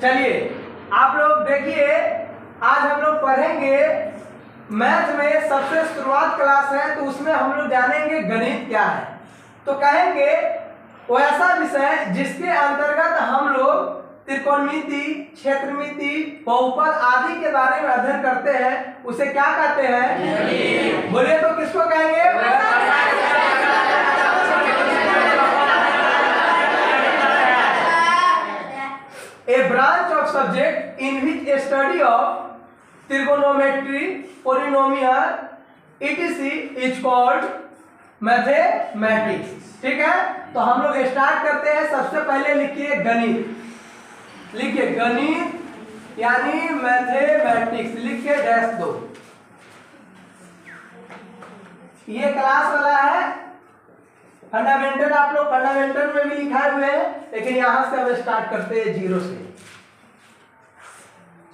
चलिए आप लोग देखिए, आज हम लोग पढ़ेंगे मैथ में सबसे शुरुआत क्लास है तो उसमें हम लोग जानेंगे गणित क्या है। तो कहेंगे वो ऐसा विषय जिसके अंतर्गत हम लोग त्रिकोणमिति, क्षेत्रमिति, बहुपद आदि के बारे में अध्ययन करते हैं, उसे क्या कहते हैं? बोलिए तो किसको कहेंगे? A branch of subject in which a study of trigonometry, polynomial, etc. is called mathematics। ठीक है, तो हम लोग स्टार्ट करते हैं। सबसे पहले लिखिए गणित, लिखिए गणित यानी मैथमेटिक्स, लिख के डैश दो। ये क्लास वाला है फंडामेंटल, आप लोग फंडामेंटल में भी लिखाए हुए हैं, लेकिन यहां से अब स्टार्ट करते हैं जीरो से।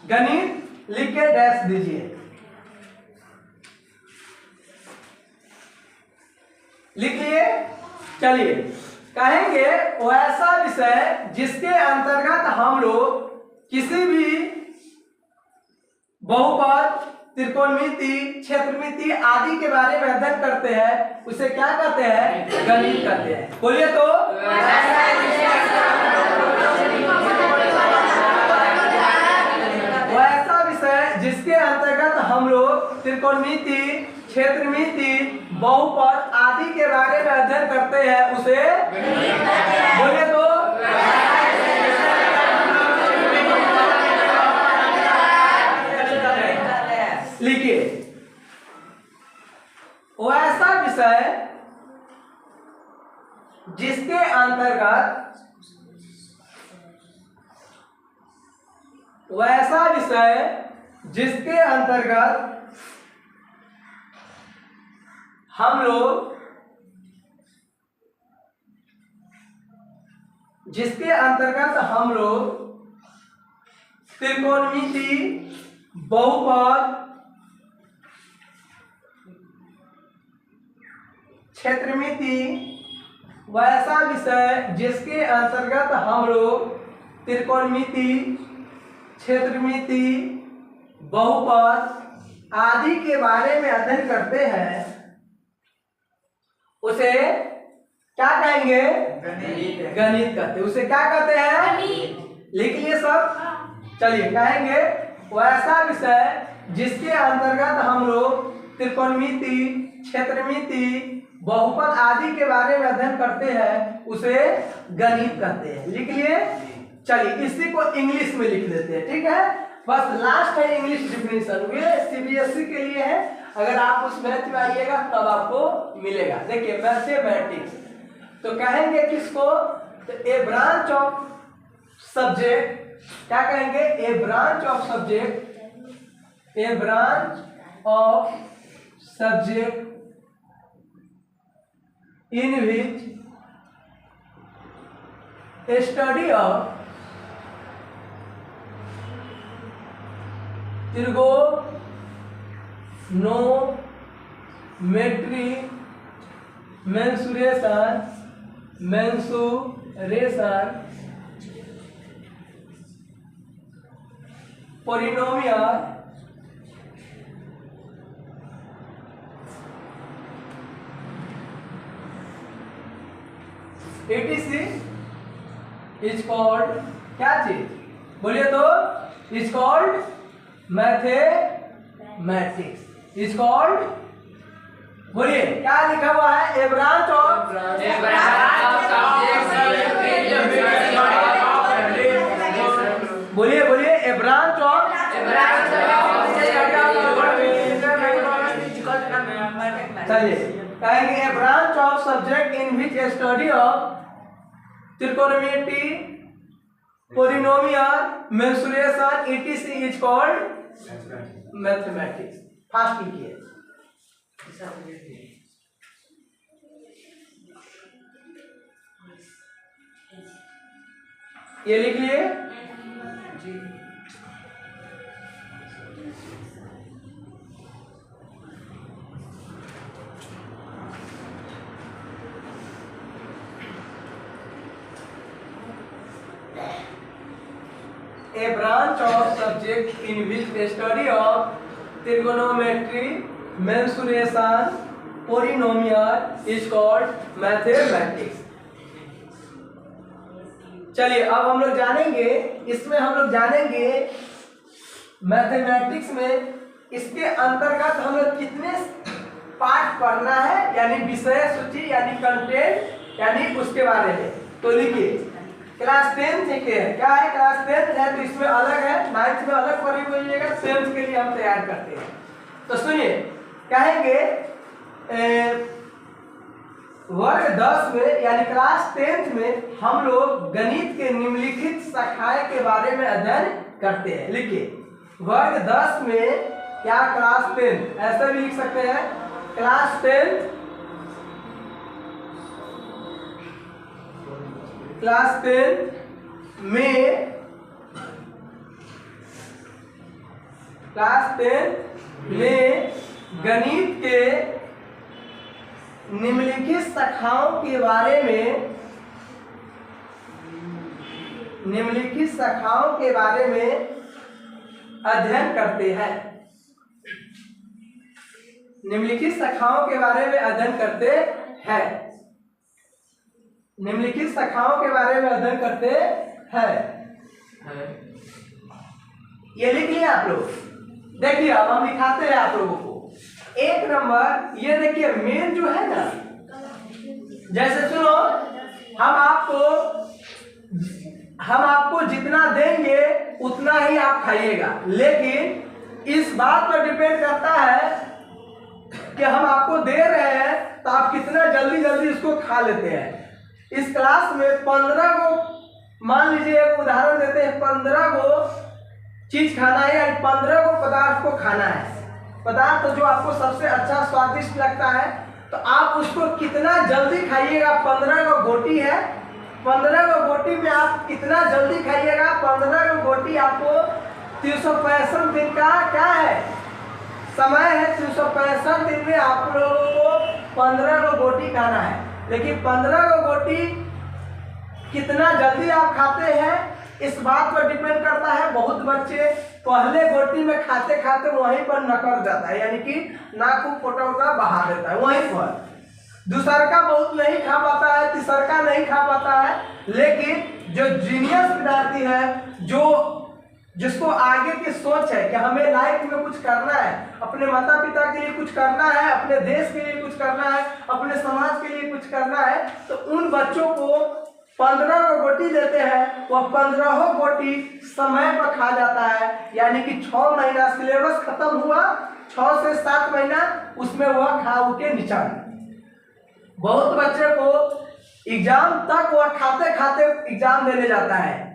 गणित लिख के डैश दीजिए, लिख लिए। चलिए कहेंगे वो ऐसा विषय जिसके अंतर्गत हम लोग किसी भी बहुपद, त्रिकोणमिति, क्षेत्रमिति आदि के बारे में अध्ययन करते हैं, उसे क्या कहते हैं? गणित कहते हैं। बोलिए तो। वो ऐसा विषय जिसके अंतर्गत हम लोग त्रिकोणमिति, क्षेत्रमिति, बहुपद आदि के बारे में अध्ययन करते हैं, उसे बोलिए तो। लिखिए वो ऐसा विषय जिसके अंतर्गत, वो ऐसा विषय जिसके अंतर्गत हम लोग, जिसके अंतर्गत हम लोग त्रिकोणमिति, बहुपद, क्षेत्रमिति, वैसा विषय जिसके अंतर्गत हम लोग त्रिकोणमिति, क्षेत्रमिति, बहुपद आदि के बारे में अध्ययन करते हैं, उसे क्या कहेंगे? गणित कहते हैं। उसे क्या कहते हैं? लिख लिए सब। चलिए कहेंगे वो ऐसा विषय जिसके अंतर्गत हम लोग त्रिकोणमिति, क्षेत्रमिति, बहुपद आदि के बारे में अध्ययन करते हैं, उसे गणित कहते हैं। लिख लिए। चलिए इसी को इंग्लिश में लिख देते हैं, ठीक है। बस लास्ट है इंग्लिश डिफिनेशन, ये सीबीएसई के लिए है। अगर आप उस मैथ में आइएगा तब आपको मिलेगा। देखिए मैथमेटिक्स, तो कहेंगे किसको? तो ए ब्रांच ऑफ सब्जेक्ट, क्या कहेंगे? A branch of subject, a branch of subject in which a study of trigonometry, mensuration, polynomial, etc. is called, क्या चीज? बोलिए तो। is called mathematics, is called, बोलिए क्या लिखा हुआ है? ए ब्रांच ऑफ, बोलिए बोलिए ए ब्रांच ऑफ, चलिए कहेंगे a branch of subject in which a study of त्रिकोणमिति, polynomial, mensuration, etc. is called mathematics। Fast लिखिए। ये लिख लिए। A branch of subject in which the study of trigonometry, mensuration, polynomial is called mathematics. चलिए अब हम लोग जानेंगे, इसमें हम लोग जानेंगे मैथमेटिक्स में इसके अंतर्गत हम लोग कितने पाठ पढ़ना है, यानी विषय सूची यानी कंटेंट यानी उसके बारे में। तो लिखिए क्लास 10 के है, क्या है क्लास 10 है तो इसमें अलग है, 9th में अलग पढ़ी बोलिएगा, 10th के लिए हम तैयार करते हैं। तो सुनिए कहेंगे वर्ग 10 में यानी क्लास 10th में हम लोग गणित के निम्नलिखित शाखाएं के बारे में अध्ययन करते हैं। लिखिए वर्ग 10 में क्या क्लास 10 ऐसे भी लिख सकते हैं, क्लास 10 में गणित के निम्नलिखित शाखाओं के बारे में अध्ययन करते हैं। निम्नलिखित शाखाओं के बारे में अध्ययन करते हैं। निम्नलिखित शाखाओं के बारे में अध्ययन करते हैं। ये लिख लिया आप लोग। देखिए अब हम दिखाते हैं आप लोगों को। एक नंबर ये देखिए मेन जो है ना, जैसे सुनो हम आपको जितना देंगे उतना ही आप खाइएगा, लेकिन इस बात पर डिपेंड करता है कि हम आपको दे रहे हैं तो आप कितना जल्दी इसको खा लेते हैं। इस क्लास में 15 को मान लीजिए, एक उदाहरण देते हैं, 15 को चीज खाना है, यानी 15 को पदार्थ को खाना है। पदार्थ जो आपको सबसे अच्छा स्वादिष्ट लगता है तो आप उसको कितना जल्दी खाइएगा। 15 को गोटी है, 15 को गोटी में आप कितना जल्दी खाइएगा। 15 को गोटी आपको 365 दिन का क्या है समय है, 365 दिन में आप लोगों को 15 को गोटी खाना है। लेकिन 15 को गोटी कितना जल्दी आप खाते हैं इस बात पर डिपेंड करता है। बहुत बच्चे पहले गोटी में खाते खाते वहीं पर नकर जाता है, यानी कि नाक को पोटौता बहा देता है वहीं पर। दूसरका बहुत नहीं खा पाता है, तीसरका नहीं खा पाता है। लेकिन जो जीनियस विद्यार्थी है, जिसको आगे की सोच है कि हमें लाइफ में कुछ करना है, अपने माता पिता के लिए कुछ करना है, अपने देश के लिए कुछ करना है, अपने समाज के लिए कुछ करना है, तो उन बच्चों को 15 को गोटी देते हैं। वह 15 गोटी समय पर खा जाता है, यानी कि 6 महीना सिलेबस खत्म हुआ, 6 से 7 महीना उसमें वह खा के निचान। बहुत बच्चे को एग्जाम तक वह खाते खाते एग्जाम देने जाता है,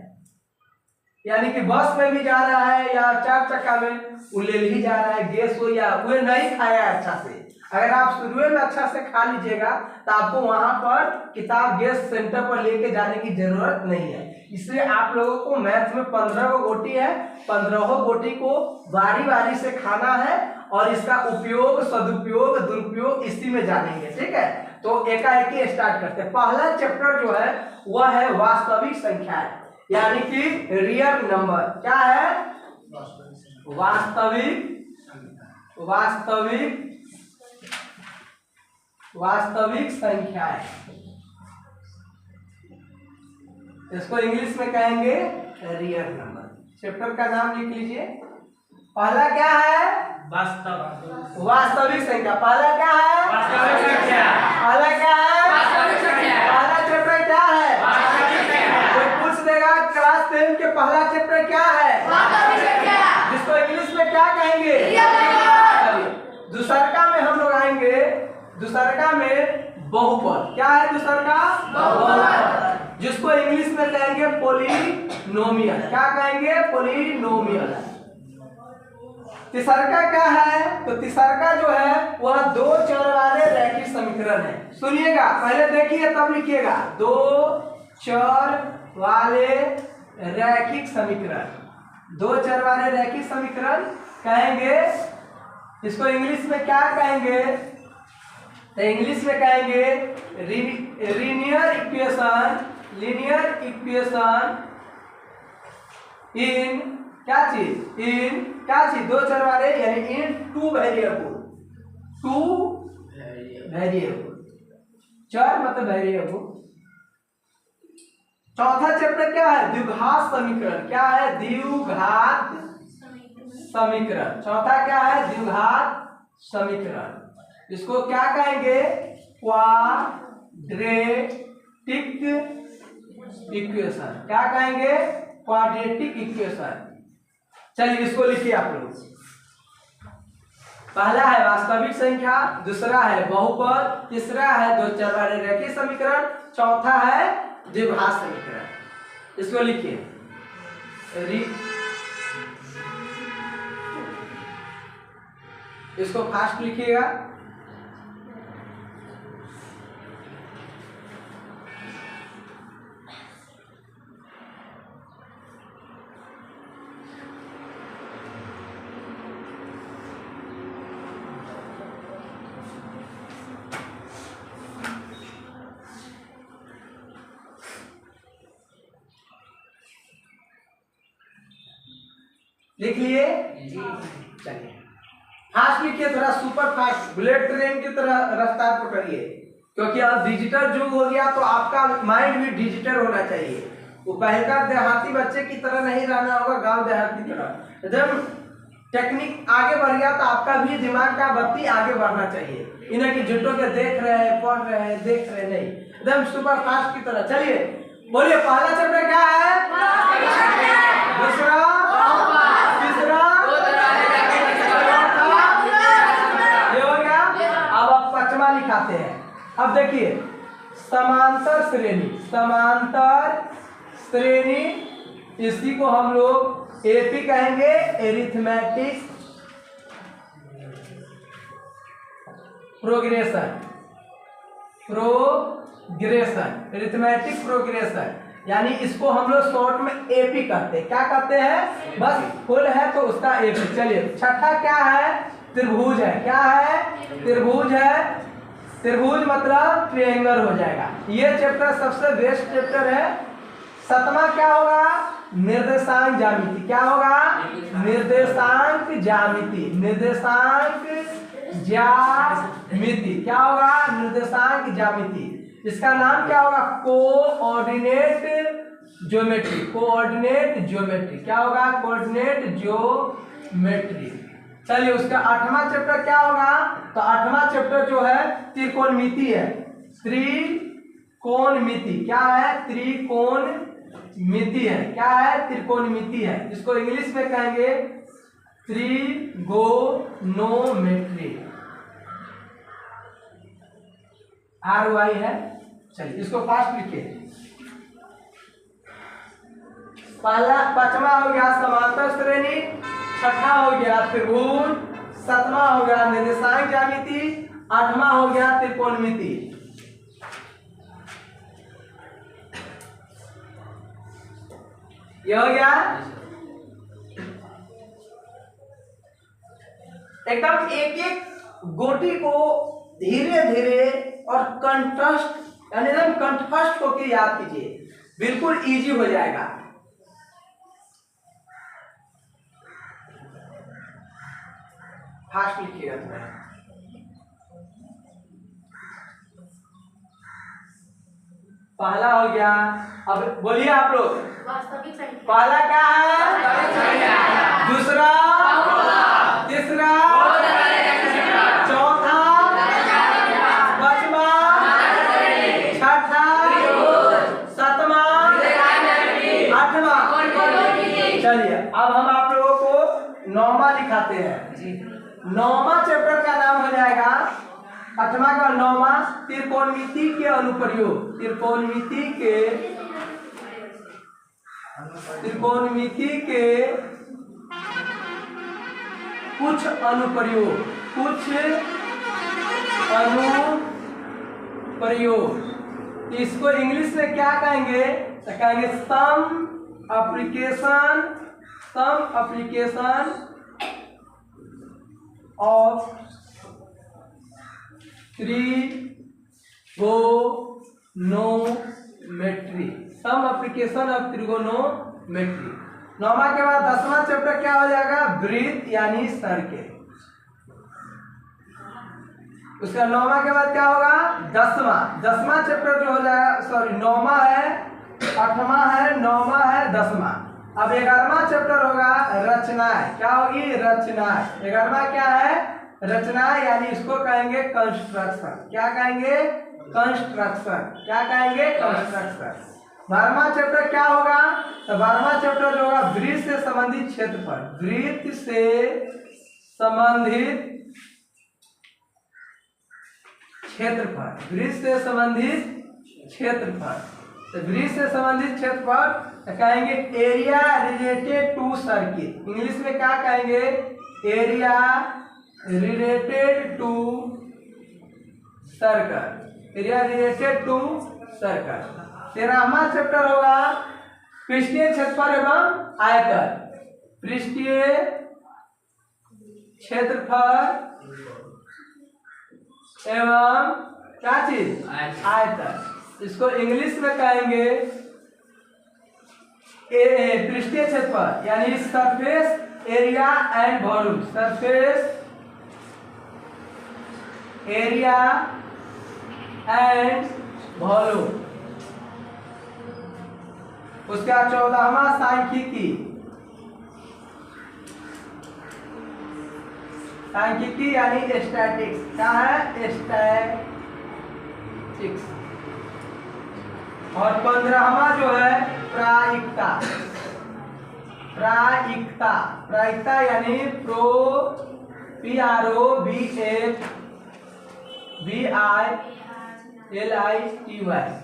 यानी कि बस में भी जा रहा है या 4 चक्का में वो ले ही जा रहा है, गैस हो या वो नहीं खाया अच्छा से। अगर आप शुरू में अच्छा से खा लीजिएगा तो आपको वहां पर किताब गैस सेंटर पर लेके जाने की जरूरत नहीं है। इसलिए आप लोगों को मैथ में 15 गोटी है, 15 गोटी को बारी बारी से खाना है और इसका उपयोग, सदुपयोग, दुरुपयोग इसी में जानेंगे। ठीक है, तो एकाएकी स्टार्ट करते हैं। पहला चैप्टर जो है वह है वास्तविक संख्याएं, यानी कि रियल नंबर। क्या है? वास्तविक संख्याएं। इसको इंग्लिश में कहेंगे रियल नंबर। चैप्टर का नाम लिख लीजिए। पहला क्या है? वास्तविक संख्या। पहला क्या है? वास्तविक संख्या। पहला क्या है? वास्तविक संख्या। पहला चैप्टर क्या है? वास्तविक संख्या। कोई पूछ देगा क्लास 10 के पहला चैप्टर क्या है? वास्तविक संख्या। जिसको इंग्लिश में क्या कहेंगे? Real number. दूसरका में हम लोग आएंगे। दूसरका में बहुपद। क्या है दूसरका? बहुपद, जिसको इंग्लिश में कहेंगे पॉलिनोमियल। क्या कहेंगे? पॉलिनोमियल। तीसरका क्या है? तो तीसरका जो है वह 2 चर वाले रैखिक समीकरण है। सुनिएगा, पहले देखिए तब लिखिएगा। 2 चर वाले रैखिक समीकरण। 2 चर वाले रैखिक समीकरण कहेंगे। इसको इंग्लिश में क्या कहेंगे? तो इंग्लिश में कहेंगे लीनियर इक्वेशन इन क्या चीज, इन क्या चीज, दो चर वाले, यानी इन टू वेरिएबल, टू वेरिएबल, चर मतलब वेरिएबल। चौथा चैप्टर क्या है, द्विघात समीकरण। क्या है, द्विघात समीकरण। चौथा क्या है, द्विघात समीकरण। इसको क्या कहेंगे, क्वाड्रेटिक इक्वेशन। क्या कहेंगे, क्वाड्रेटिक इक्वेशन। चलिए इसको लिखिए आप लोग। पहला है वास्तविक संख्या, दूसरा है बहुपद, तीसरा है दो चर वाले रेखीय समीकरण, चौथा है द्विघात समीकरण। इसको लिखिए। इसको फास्ट लिखिएगा। लिख लिए, चलिए फास्ट लिखिए, थोड़ा सुपर फास्ट, बुलेट ट्रेन की तरह रफ्तार पकड़िए, क्योंकि अब डिजिटल युग हो गया तो आपका माइंड भी डिजिटल होना चाहिए। वो पहले देहाती बच्चे की तरह नहीं रहना होगा, गांव देहात की तरह। एकदम टेक्निक आगे बढ़ गया तो आपका भी दिमाग का बत्ती आगे बढ़ना चाहिए। इन्हें कि झूठों के देख रहे हैं, पढ़ रहे हैं, देख रहे नहीं, एकदम सुपर फास्ट की तरह। चलिए बोलिए, पहला चैप्टर क्या है, दूसरा, तीसरा, ये हो गया। अब आप पांचवा लिखाते हैं। अब देखिए, समांतर श्रेणी, समांतर श्रेणी, इसी को हम लोग एपी कहेंगे, arithmetic progression, progression, arithmetic progression, यानी इसको हम लोग शॉर्ट में एपी कहते हैं। क्या कहते हैं, बस फुल है तो उसका एपी। चलिए छठा क्या है, त्रिभुज है। क्या है, त्रिभुज है। त्रिभुज मतलब ट्रायंगल हो जाएगा। ये चैप्टर सबसे बेस्ट चैप्टर है। सातवां क्या होगा, निर्देशांक ज्यामिति। क्या होगा, निर्देशांक ज्यामिति, निर्देशांक ज्यामिति। क्या होगा, निर्देशांक ज्यामिति। इसका नाम क्या होगा, कोऑर्डिनेट ज्योमेट्री, कोऑर्डिनेट ज्योमेट्री। क्या होगा, कोऑर्डिनेट ज्योमेट्री। चलिए उसका आठवां चैप्टर क्या होगा, तो आठवां चैप्टर जो है त्रिकोणमिति है। त्रिकोणमिति क्या है, त्रिकोणमिति है। क्या है, त्रिकोणमिति है। इसको इंग्लिश में कहेंगे त्रिगोनोमेट्री, RY है। चलिए इसको फास्ट लिखिए। पहला पांचवा हो गया समांतर श्रेणी, छठा हो गया त्रिभुज, सातवां हो गया निर्देशांक ज्यामिति, आठवां हो गया त्रिकोणमिति। यह हो गया। एकदम एक एक गोटी को धीरे धीरे और कंठस्थ, यानी एकदम कंठस्थ होकर याद कीजिए, बिल्कुल इजी हो जाएगा। फास्ट लिखिएगा थोड़ा। पहला हो गया, अब बोलिए आप लोग, वास्तविक संख्या। पहला क्या है, दूसरा, तीसरा, चौथा, पांचवा, छठा, सातवां, आठवां। चलिए अब हम आप लोगों को नौवां लिखाते हैं। नौवां चैप्टर का नाम हो जाएगा, आठवां का नौवां, त्रिकोणमिति के अनुप्रयोग। त्रिकोणमिति के, त्रिकोणमिति के कुछ अनुप्रयोग, कुछ अनुप्रयोग। इसको इंग्लिश में क्या कहेंगे, तो कहेंगे some application, some application of trigonometry, some application of trigonometry. 9वां के बाद 10वां चैप्टर क्या हो जाएगा? वृत्त यानी सर्किल। उसका 9वां के बाद क्या होगा? 10वां चैप्टर जो हो जाएगा, सॉरी 9वां है, 8वां है, 9वां है, 10वां। अब 11वां चैप्टर होगा रचनाएं। क्या होगी? रचनाएं। 11वां क्या है? रचनाएं, यानी इसको कहेंगे कंस्ट्रक्शन। क्या कहेंगे? कंस्ट्रक्शन। क्या कहेंगे? कंस्ट्रक्शन। 12वां चैप्टर क्या होगा? तो 12वां चैप्टर जो होगा वृत्त से संबंधित क्षेत्रफल। वृत्त से संबंधित क्षेत्रफल। वृत्त से संबंधित क्षेत्रफल। तो वृत्त से संबंधित क्षेत्रफल कहेंगे area related to circle. English में क्या कहेंगे? Area related to circle. Area related to circle. 13वां चैप्टर होगा पृष्ठीय क्षेत्रफल एवं आयतन। पृष्ठीय क्षेत्रफल एवं क्या चीज? आयतन। इसको इंग्लिश में कहेंगे पृष्ठीय क्षेत्रफल यानी surface area and volume. Surface area and volume. उसका 14वां सांख्यिकी। सांख्यिकी यानी स्टैटिक्स। क्या है? स्टैटिक्स। और 15वां जो है प्रायिकता। प्रायिकता। प्रायिकता यानी PROBILITY।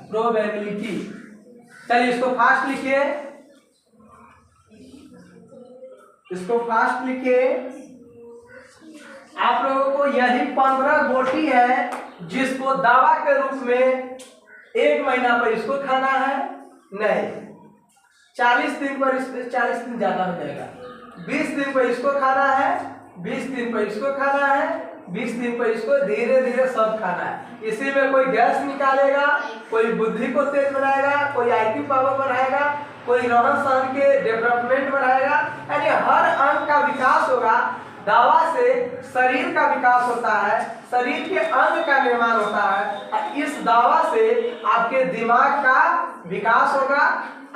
प्रोबेबिलिटी। चलिए इसको फास्ट लिखिए, इसको फास्ट लिखिए। आप लोगों को यही 15 गोटी है जिसको दवा के रूप में 1 महीना पर इसको खाना है। नहीं, 40 दिन पर इसको, 40 दिन ज्यादा हो जाएगा। 20 दिन पर इसको खाना है, 20 दिन पर इसको खाना है, 20 दिन पर इसको धीरे धीरे सब खाना है। इसी में कोई गैस निकालेगा, कोई बुद्धि को तेज बनाएगा, कोई IQ पावर बढ़ाएगा, कोई रहन सहन के डेवलपमेंट बढ़ाएगा, यानी हर अंग का विकास होगा। दवा से शरीर का विकास होता है, शरीर के अंग का निर्माण होता है। इस दवा से आपके दिमाग का विकास होगा।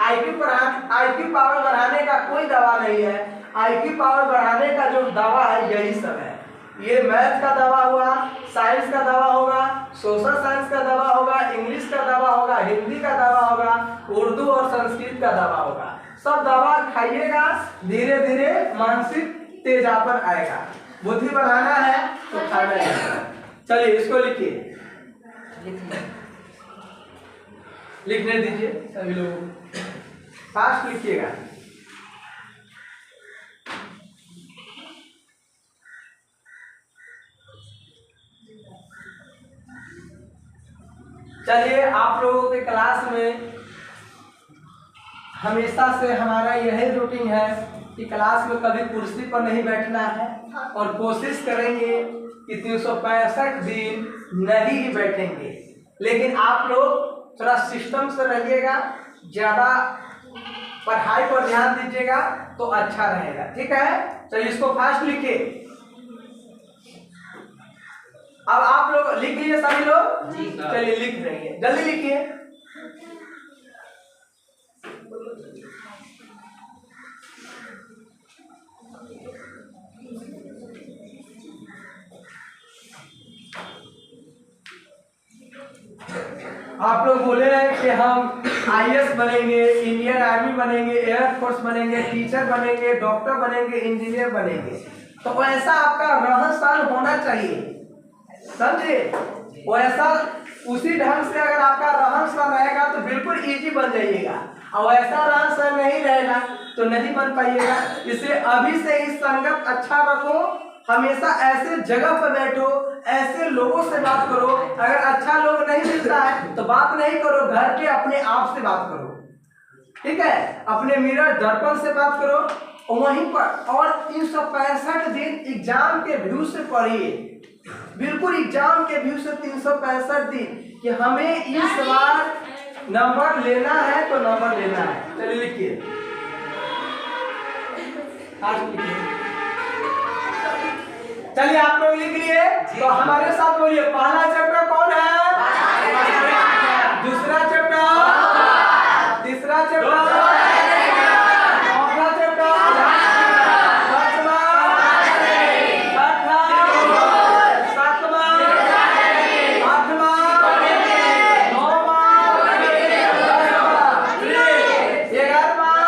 IQ पावर बढ़ाने का कोई दवा नहीं है। IQ पावर बढ़ाने का जो दवा है यही सब है। ये मैथ का दवा हुआ, साइंस का दवा होगा, सोशल साइंस का दवा होगा, इंग्लिश का दवा होगा, हिंदी का दवा होगा, उर्दू और संस्कृत का दवा होगा। सब दवा खाइएगा, धीरे धीरे मानसिक तेजापन आएगा। बुद्धि बढ़ाना है तो खाना है। चलिए इसको लिखिए, लिखने दीजिए सभी लोगों, फास्ट लिखिएगा। चलिए आप लोगों के क्लास में हमेशा से हमारा यही रूटीन है कि क्लास में कभी कुर्सी पर नहीं बैठना है और कोशिश करेंगे कि 365 दिन नहीं ही बैठेंगे। लेकिन आप लोग थोड़ा सिस्टम से रहिएगा, ज़्यादा पढ़ाई पर ध्यान दीजिएगा तो अच्छा रहेगा। ठीक है, चलिए इसको फास्ट लिखिए। अब आप लोग लिख लीजिए सभी लोग। चलिए लिख रही है, जल्दी लिखिए। आप लोग बोले हैं कि हम IAS बनेंगे, इंडियन आर्मी बनेंगे, एयरफोर्स बनेंगे, टीचर बनेंगे, डॉक्टर बनेंगे, इंजीनियर बनेंगे। तो वैसा आपका रहन सहन होना चाहिए, समझे? वैसा उसी ढंग से अगर आपका रहन सहन रहेगा तो बिल्कुल इजी बन जाइएगा, और वैसा रहन सहन नहीं रहेगा तो नहीं बन पाइएगा। इसलिए अभी से ही संगत अच्छा रखो, हमेशा ऐसे जगह पर बैठो, ऐसे लोगों से बात करो। अगर अच्छा लोग नहीं मिलता है तो बात नहीं करो, घर के अपने आप से बात करो। ठीक है, अपने मिरर दर्पण से बात करो वहीं पर। और 365 दिन एग्जाम के व्यू से पढ़िए, बिल्कुल एग्जाम के व्यू से 365 दिन कि हमें इस बार नंबर लेना है तो नंबर लेना है। चलिए लिखिए। चलिए आप लोग लिख लिए, तो हमारे साथ बोलिए, पहला चैप्टर कौन है? दूसरा चैप्टर, तीसरा चैप्टर, चौथा चैप्टर, पांचवा, छठा, सातवां, आठवां, नौवां, 11वां,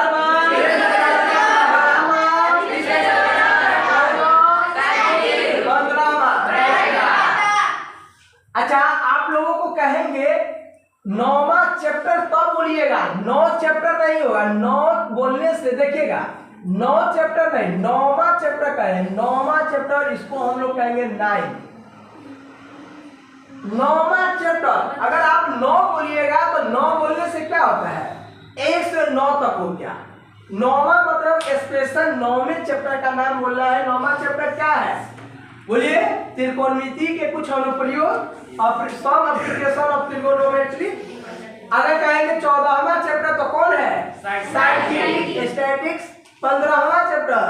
12वां, अच्छा आप लोगों को कहेंगे 9वां चैप्टर तब बोलिएगा, 9 चैप्टर नहीं होगा, 9 बोलने से देखिएगा 9 चैप्टर नहीं, 9वां चैप्टर कहें, 9वां चैप्टर, इसको हम लोग कहेंगे 9। 9वां चैप्टर अगर आप 9 बोलिएगा तो 9 बोलने से क्या होता है, 1 से 9 तक हो गया। 9वां मतलब स्पेशल 9वें चैप्टर का नाम बोल रहा है। 9वां चैप्टर क्या है बोलिए? त्रिकोणमिति के कुछ अनुप्रयोग, सम एप्लीकेशन ऑफ ट्रिगोनोमेट्री। अगर कहेंगे 14वां चैप्टर तो कौन है? Scientific statics. 15वां चैप्टर।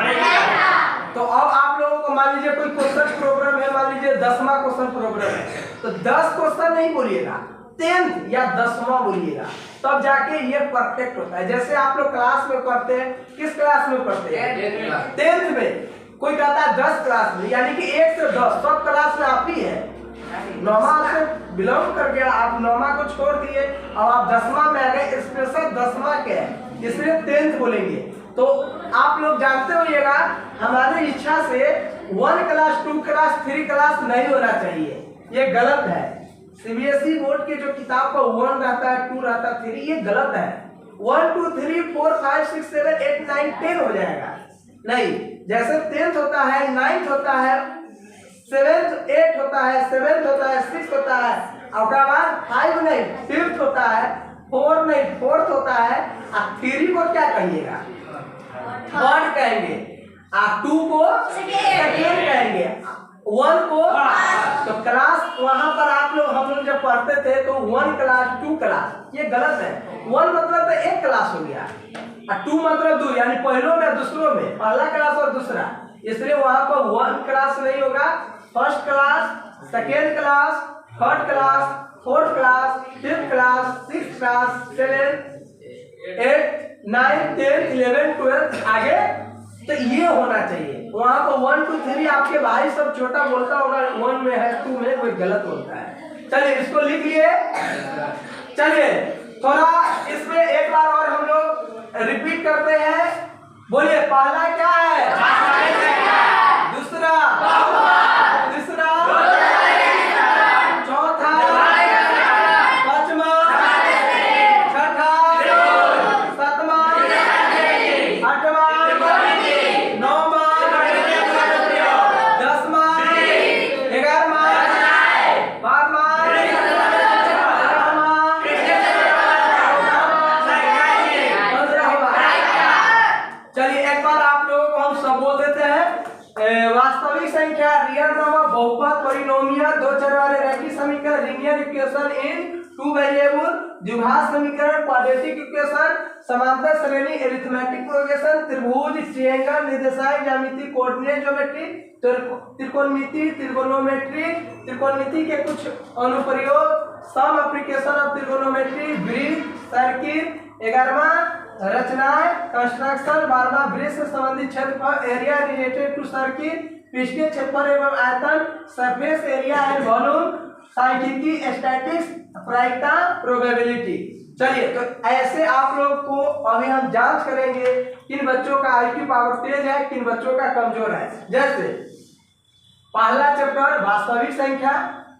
तो अब आप लोगों को मान लीजिए कोई क्वेश्चन प्रोग्राम है, मान लीजिए 10वां क्वेश्चन प्रोग्राम है, तो 10 क्वेश्चन नहीं बोलिएगा, 10th या 10वां बोलिएगा, तब जाके ये परफेक्ट होता है। जैसे आप लोग क्लास में पढ़ते हैं, किस क्लास में पढ़ते हैं? 10th में। कोई कहता है 10 क्लास में, यानी कि 1 से 10 सब क्लास में आप ही है। 9वां से बिलोंग कर गया, आप 9वां को छोड़ दिए, अब आप 10वां में आ गए, स्पेशल 10वां के है, इसलिए 10th बोलेंगे। तो आप लोग जानते होइएगा, हमारी इच्छा से 1 क्लास 2 क्लास 3 क्लास नहीं होना चाहिए, ये गलत है। सीबीएसई बोर्ड के जो किताब का 1 रहता है, 2 रहता है, 3, ये गलत है। 1 2 3 4 5 6 7 8 9 10 हो जाएगा, नहीं। जैसे 10th होता है, 9th होता है, 7th 8 होता है, 7th होता है, 6th होता है, उसके बाद 5 नहीं 5th होता है, 4 नहीं 4th होता है, और 3 को क्या कहिएगा? 3rd कहेंगे, और 2 को सेकेंड कहेंगे, 1 को। तो क्लास वहां पर आप लोग, हम लोग जब पढ़ते थे तो 1 क्लास 2 क्लास, ये गलत है। 1 मतलब तो 1 क्लास हो गया, और 2 मतलब 2, यानी पहलों में दूसरों में, पहला क्लास और दूसरा, इसलिए वहां पर 1 क्लास नहीं होगा। 1st class, 2nd class, 3rd class, 4th class, 5th class, 6th class, 7th 8 9 10 11 12 आगे, तो ये होना चाहिए। वहां पर 1 2 3 आपके भाई सब छोटा बोलता होगा, 1 में है 2 में कोई गलत बोलता है। चलिए इसको लिख लिए। चलिए थोड़ा इसमें एक बार और हम लोग रिपीट करते हैं, बोलिए पहला क्या है? दूसरा, तीसरा, चौथा, पांचवा, छठा, सातवां, आठवां, नौवां, 10वां, 11वां, 12वां, 13वां। चलिए एक बार आप लोगों को हम सब बोल देते हैं। वास्तविक संख्या, रियल नंबर, बहुपद, पॉलिनोमियल, 2 चर वाले रैखिक समीकरण, लीनियर इक्वेशन इन 2 वेरिएबल, द्विघात समीकरण, क्वाड्रेटिक इक्वेशन, समांतर श्रेणी, अरिथमेटिक प्रोग्रेशन, त्रिभुज, ट्रायंगल, निर्देशांक ज्यामिति, कोऑर्डिनेट ज्योमेट्री, त्रिकोणमिति, त्रिगोनोमेट्री, त्रिकोणमिति के कुछ अनुप्रयोग, सम एप्लीकेशन ऑफ त्रिगोनोमेट्री, वृत्त, सर्किल, 11वां रचनाएं, कंस्ट्रक्शन, 12वां वृत्त से संबंधित क्षेत्रफल, एरिया रिलेटेड टू सर्किल, पृष्ठीय क्षेत्रफल एवं आयतन, सरफेस एरिया एंड वॉल्यूम, सांख्यिकी, स्टैटिक्स, प्रायिकता, प्रोबेबिलिटी। चलिए तो ऐसे आप लोग को अभी हम जांच करेंगे किन बच्चों का आईक्यू पावर तेज है, किन बच्चों का कमजोर है। जैसे पहला चैप्टर वास्तविक संख्या,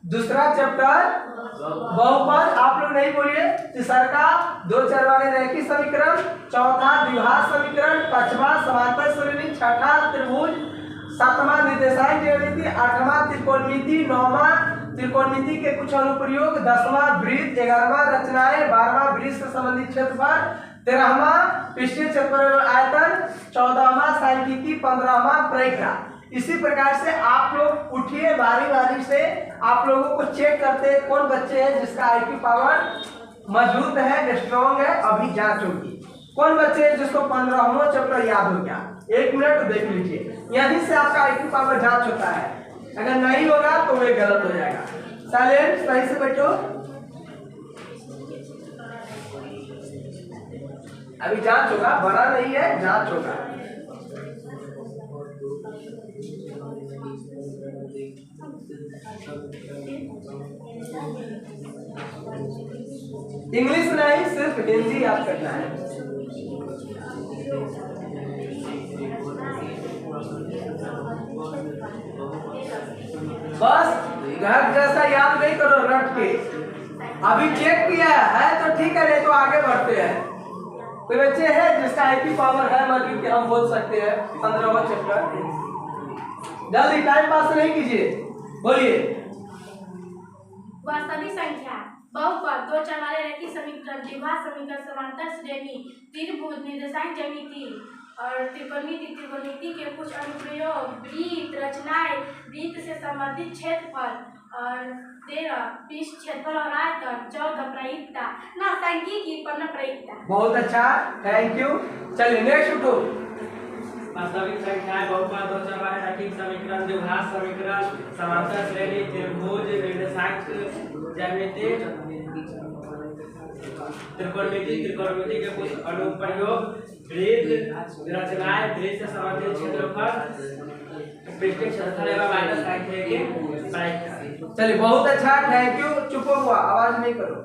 दूसरा चैप्टर बहुपद, आप लोग नहीं बोलिए, तीसरा का 2 चर वाले रैखिक समीकरण, चौथा द्विघात समीकरण, 5वां समांतर श्रेणी, 6ठा त्रिभुज, 7वां निर्देशांक ज्यामिति, 8वां त्रिकोणमिति, 9वां त्रिकोणमिति के कुछ अनुप्रयोग, 10वां वृत्त, 11वां रचनाएं, 12वां वृत्त से संबंधित क्षेत्रफल, 13वां पृष्ठीय क्षेत्रफल आयतन, 14वां सांख्यिकी, 15वां प्रायिकता। इसी प्रकार से आप लोग उठिए, बारी बारी से आप लोगों को चेक करते हैं कौन बच्चे हैं जिसका आईक्यू पावर मजबूत है, स्ट्रॉन्ग है, अभी जांच होगी। कौन बच्चे जिसको 15वां चैप्टर याद हो गया? 1 मिनट देख लीजिए, यहीं से आपका IQ पावर जांच होता है। अगर नहीं होगा तो वे गलत हो जाएगा। साइलेंट, सही से बैठो। अभी जांच होगा, बड़ा नहीं है, जांच होगा। इंग्लिश नहीं, सिर्फ हिंदी याद करना है। बस घर जैसा याद नहीं करो, रट के। अभी चेक किया है तो ठीक है, नहीं तो आगे बढ़ते हैं। कोई बच्चे हैं जिसका IQ पावर है मतलब कि हम बोल सकते हैं 15वां चैप्टर? जल्दी, टाइम पास नहीं कीजिए, बोलिए। वास्तविक संख्या, बहुपद, दो चर वाले रैखिक समीकरण, द्विघात समीकरण, समांतर श्रेणी, त्रिभुज, निर्देशांक ज्यामिति और त्रिकोणमिति के कुछ अनुप्रयोग, वृत्त रचनाएं, वृत्त से संबंधित क्षेत्रफल और 13 पृष्ठ क्षेत्रफल और आयतन, 14 प्रायिकता, ना सांख्यिकी पर न प्रायिकता। बहुत अच्छा, थैंक यू। चलिए नेक्स्ट उठो। वास्तविक संख्याएं, बहुपद, दो चर वाले रैखिक समीकरण, द्विघात समीकरण, समांतर श्रेणी, त्रिभुज, निर्देशांक ज्यामिति, त्रिकोणमिति के कुछ अनुप्रयोग, वृत्त रचनाएं, वृत्त से संबंधित क्षेत्रफल, पृष्ठ क्षेत्रफल एवं आयतन सांख्यिकी प्रायिकता। चलिए बहुत अच्छा, थैंक यू। चुप हुआ, आवाज नहीं करो,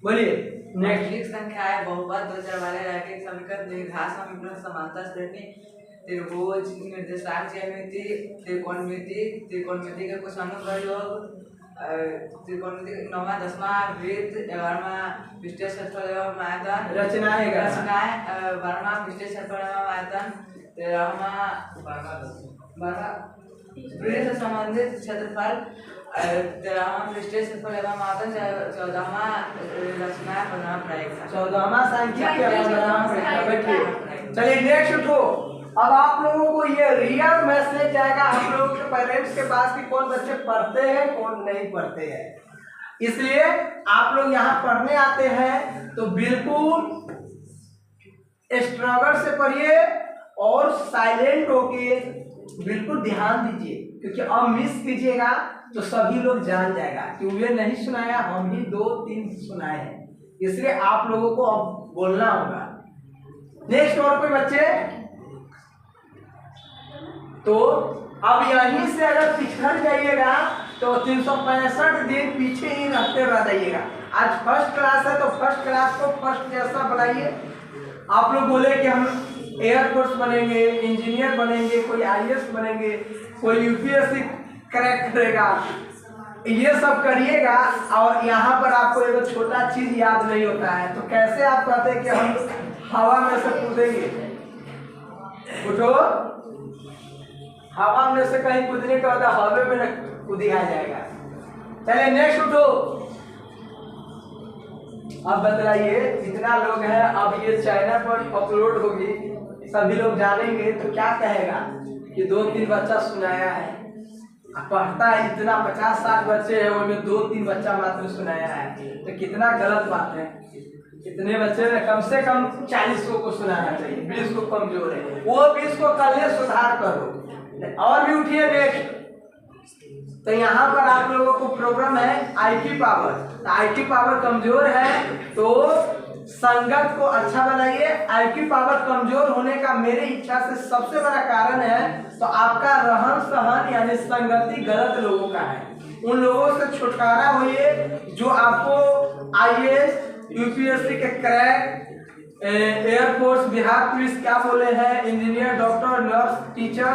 बोलिए नेक्स्ट। वास्तविक संख्याएं, बहुपद, दो चर वाले रैखिक समीकरण, द्विघात समीकरण, समांतर श्रेणी, त्रिभुज, निर्देशांक ज्यामिति, त्रिकोणमिति के कुछ अनुप्रयोग, त्रिकोणमिति 9वां 10वां वृत्त, 11वां पृष्ठीय क्षेत्रफल एवं आयतन, रचनाएं 12वां पृष्ठीय क्षेत्रफल एवं आयतन, 13वां 12 वृत्त से संबंधित क्षेत्रफल, 13वां पृष्ठीय क्षेत्रफल एवं आयतन, 14वां रचनाएं, 15वां प्रायिकता। 14वां सांख्यिकी। चलिए नेक्स्ट उठो। अब आप लोगों को ये रियल मैसेज जाएगा आप लोगों के पेरेंट्स के पास कि कौन बच्चे पढ़ते हैं कौन नहीं पढ़ते हैं। इसलिए आप लोग यहाँ पढ़ने आते हैं तो बिल्कुल स्ट्रगल से पढ़िए और साइलेंट होके बिल्कुल ध्यान दीजिए, क्योंकि अब मिस कीजिएगा तो सभी लोग जान जाएगा कि वे नहीं सुनाया, हम ही 2-3 सुनाए हैं। इसलिए आप लोगों को अब बोलना होगा। नेक्स्ट और कोई बच्चे? तो अब यहीं से अगर पिछड़ जाइएगा तो 365 दिन पीछे ही रहते रह जाइएगा। आज फर्स्ट क्लास है तो फर्स्ट क्लास को फर्स्ट जैसा बनाइए। आप लोग बोले कि हम एयरफोर्स बनेंगे, इंजीनियर बनेंगे, कोई IAS बनेंगे, कोई UPSC क्रैक करेगा, ये सब करिएगा और यहाँ पर आपको एक छोटा चीज याद नहीं होता है तो कैसे आप कहते हैं कि हम हवा में से कूदेंगे? उठो, हवा में से कहीं कूदने का होता हवा में न कूदिया जाएगा। चलिए नेक्स्ट उठो। अब बतलाइए जितना लोग हैं, अब ये चैनल पर अपलोड होगी, सभी लोग जानेंगे तो क्या कहेगा कि 2-3 बच्चा सुनाया है। पढ़ता है इतना 50-60 बच्चे हैं, उनमें 2-3 बच्चा मात्र सुनाया है, तो कितना गलत बात है। इतने बच्चे में कम से कम 40 को सुनाना चाहिए, 20 को कमजोर है, वो 20 को कल सुधार करो। और भी उठिए नेक्स्ट। तो यहाँ पर आप लोगों को प्रॉब्लम है IQ पावर। तो IQ पावर कमजोर है तो संगत को अच्छा बनाइए। IQ पावर कमजोर होने का मेरी इच्छा से सबसे बड़ा कारण है तो आपका रहन सहन यानी संगति गलत लोगों का है। उन लोगों से छुटकारा होइए जो आपको IAS UPSC के क्रैक, एयरफोर्स, बिहार पुलिस क्या बोले हैं, इंजीनियर, डॉक्टर, नर्स, टीचर,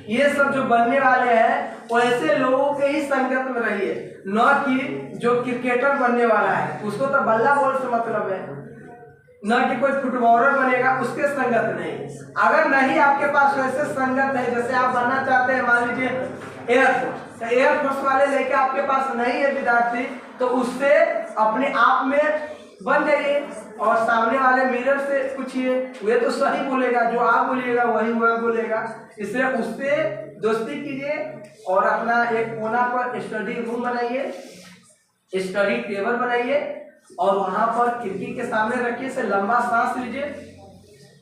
ये सब जो बनने वाले हैं वैसे लोगों के ही संगत में रहिए, न कि जो क्रिकेटर बनने वाला है उसको तो बल्ला बॉल से मतलब है, न कि कोई फुटबॉलर बनेगा उसके संगत नहीं। अगर नहीं आपके पास वैसे संगत है, जैसे आप बनना चाहते हैं मान लीजिए एयरफोर्स, तो एयरफोर्स वाले लेके आपके पास नहीं है विद्यार्थी तो उससे अपने आप में बन जाइए और सामने वाले मिरर से पूछिए, वे तो सही बोलेगा, जो आप बोलिएगा वही वह बोलेगा। इसलिए उससे दोस्ती कीजिए और अपना एक कोना पर स्टडी रूम बनाइए, स्टडी टेबल बनाइए और वहां पर खिड़की के सामने रखिए, से लंबा सांस लीजिए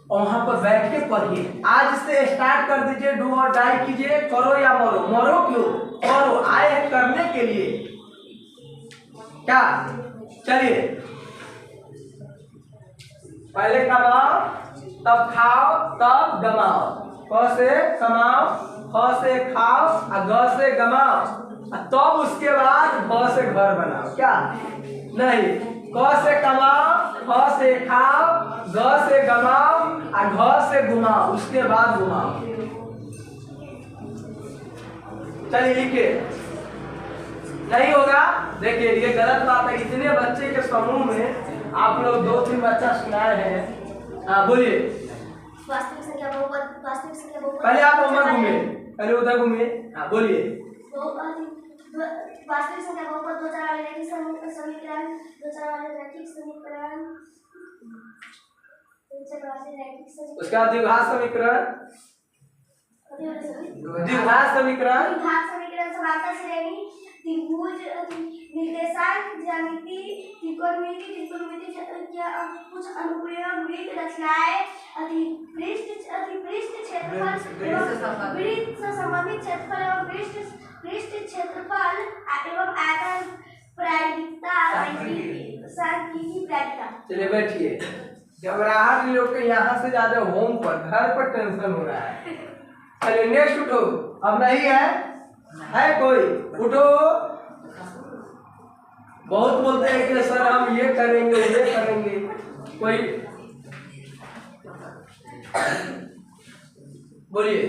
और वहां पर बैठ के पढ़िए। आज से स्टार्ट कर दीजिए, डू और डाई कीजिए, करो या मरो। मरो क्यों? करो, आए हैं करने के लिए। क्या? चलिए, पहले कमाओ, तब खाओ, तब गमाओ। क से कमाओ, ख से खाओ, और ग से गमाओ, तब उसके बाद ब से घर बनाओ। क्या? नहीं, क से कमाओ, ख से खाओ, ग से गमाओ, और घ से घुमाओ, उसके बाद घुमाओ। चलिए लिखिए। नहीं होगा? देखिए, ये गलत बात है। इतने बच्चे के समूह में आप लोग 2-3 बच्चा सुनाए हैं। हाँ बोलिए। वास्तविक संख्या बहुपद पहले आप उधर घूमिए, पहले उधर घूमिए। हाँ बोलिए। वास्तविक संख्या बहुपद 2 4 वाले रैखिक समीकरण 2 4 वाले रैखिक समीकरण उसका द्विघात समीकरण, द्विघात समीकरण, द्विघात समीकरण, समांतर श्रेणी, त्रिभुज, निर्देशांक, ज्यामिति, त्रिकोणमिति, त्रिकोणमिति के कुछ अनुप्रयोग, वृत्त, रचनाएं, पृष्ठ क्षेत्रफल एवं वृत्त से संबंधित क्षेत्रफल एवं पृष्ठ क्षेत्रफल एवं आयतन, प्रायिकता, सांख्यिकी प्रायिकता। चलिए बैठिए। घबराहट लोग के यहाँ से ज्यादा होम पर, घर पर टेंशन हो रहा है। चलिए नेक्स्ट उठो। अब नहीं है कोई? उठो। बहुत बोलते हैं कि सर हम ये करेंगे, ये करेंगे। कोई बोलिए।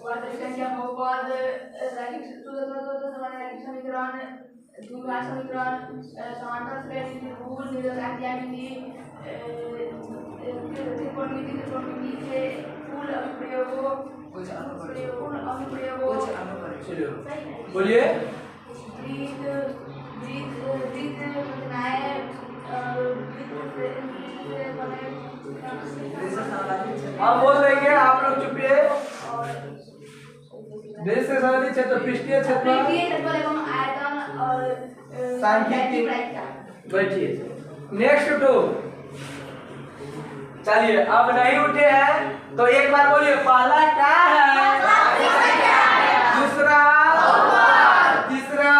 वास्तविक संख्या बहुपद रैखिक समीकरण, द्विघात समीकरण, समांतर श्रेणी, त्रिभुज, निर्देशांक, ज्यामिति, त्रिकोणमिति के कुल अनुप्रयोगों, बोलिए। हम बोल देंगे, आप लोग चुपिए। देश से संबंधित क्षेत्र, पृष्ठीय क्षेत्र एवं आयतन और सांख्यिकी। बैठिए। नेक्स्ट उठो। चलिए, अब नहीं उठे हैं तो एक बार बोलिए। पहला क्या है? दूसरा, तीसरा,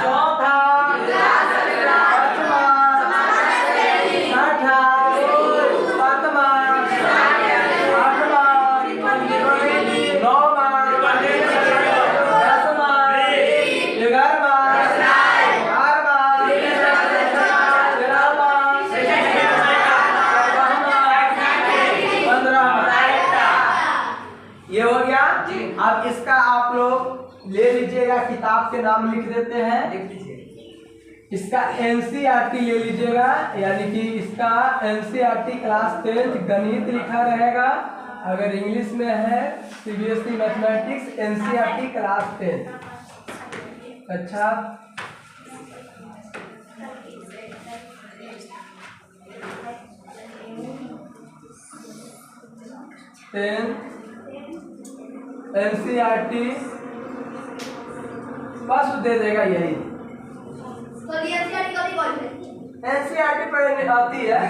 चौथा, पांचवा, छठा, सातवां, आठवां, नौवां, 10वां, 11वां, 12वां, 13वां, 15। ये हो गया। अब इसका आप लोग ले लीजिएगा, किताब के नाम लिख देते हैं। इसका एनसीईआरटी ले लीजिएगा, यानी कि इसका एनसीईआरटी क्लास 10th गणित लिखा रहेगा। अगर इंग्लिश में है सीबीएसई मैथमेटिक्स, एनसीईआरटी क्लास 10। अच्छा, एनसीईआरटी बस दे देगा यही। एनसीईआरटी पर आती है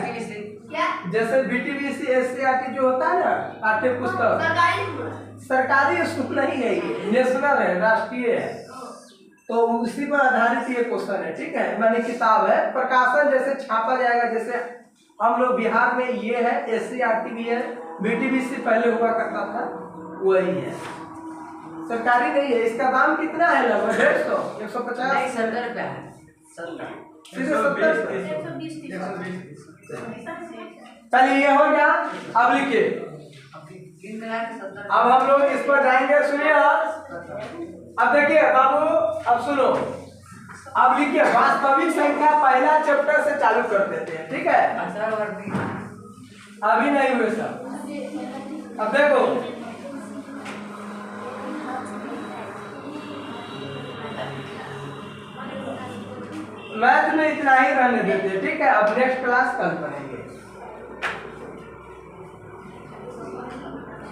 क्या? जैसे बीटीबीसी एससीईआरटी जो होता है ना, पाठ्य पुस्तक सरकारी स्कूल नहीं है, ये नेशनल है, राष्ट्रीय है। तो उसी पर आधारित ये क्वेश्चन है। ठीक है, माने किताब है, प्रकाशन जैसे छापा जाएगा। जैसे हम लोग बिहार में ये है, एससीईआरटी भी है, बीटीबीसी पहले हुआ करता था, वही है, सरकारी नहीं है। इसका दाम कितना है? लगभग 150, 150, 70 रुपया है। 70। चलिए ये हो गया। अब लिखिए। अब हम लोग इस पर जाएंगे। सुनिए, अब देखिए बाबू, अब सुनो। अब लिखिए, वास्तविक संख्या पहला चैप्टर से चालू कर देते हैं। ठीक है, अभी नहीं हुए सब। अब देखो, मैथ में इतना ही रहने देते हैं। ठीक है, अब नेक्स्ट क्लास कल पढ़ेंगे।